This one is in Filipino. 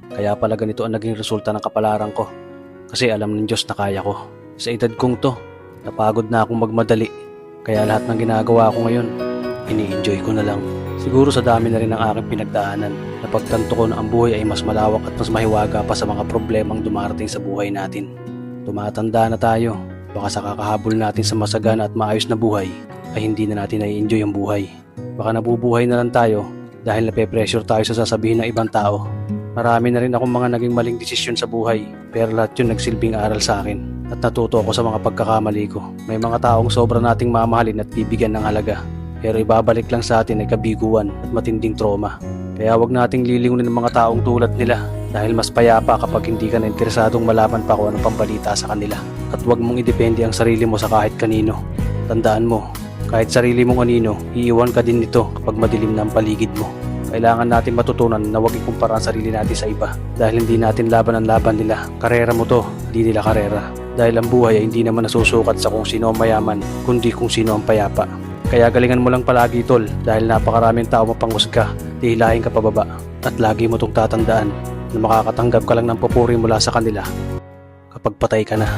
Kaya pala ganito ang naging resulta ng kapalaran ko. Kasi alam ng Diyos na kaya ko. Sa edad kong to, napagod na akong magmadali. Kaya lahat ng ginagawa ko ngayon, ini-enjoy ko na lang. Siguro sa dami na rin ng aking pinagdaanan, napagtanto ko na ang buhay ay mas malawak at mas mahiwaga pa sa mga problemang dumarating sa buhay natin. Tumatanda na tayo, baka sa kakahabol natin sa masagana at maayos na buhay, ay hindi na natin nai-enjoy ang buhay. Baka nabubuhay na lang tayo dahil nape-pressure tayo sa sasabihin ng ibang tao. Marami na rin akong mga naging maling desisyon sa buhay, pero lahat yun nagsilbing aral sa akin at natuto ako sa mga pagkakamali ko. May mga taong sobra nating mamahalin at bibigyan ng halaga, pero ibabalik lang sa atin ay kabiguan at matinding trauma. Kaya wag nating lilingunin ng mga taong tulad nila dahil mas payapa kapag hindi ka na interesadong malaman pa kung anong pambalita sa kanila. At wag mong idepende ang sarili mo sa kahit kanino. Tandaan mo, kahit sarili mong anino, iiwan ka din nito kapag madilim na ang paligid mo. Kailangan natin matutunan na huwag ikumpara ang sarili natin sa iba dahil hindi natin laban ang laban nila. Karera mo to, hindi nila karera. Dahil ang buhay ay hindi naman nasusukat sa kung sino ang mayaman, kundi kung sino ang payapa. Kaya galingan mo lang palagi tol dahil napakaraming tao mapanghusga, dihilahin ka pababa. At lagi mo tong tatandaan na makakatanggap ka lang ng papuri mula sa kanila kapag patay ka na.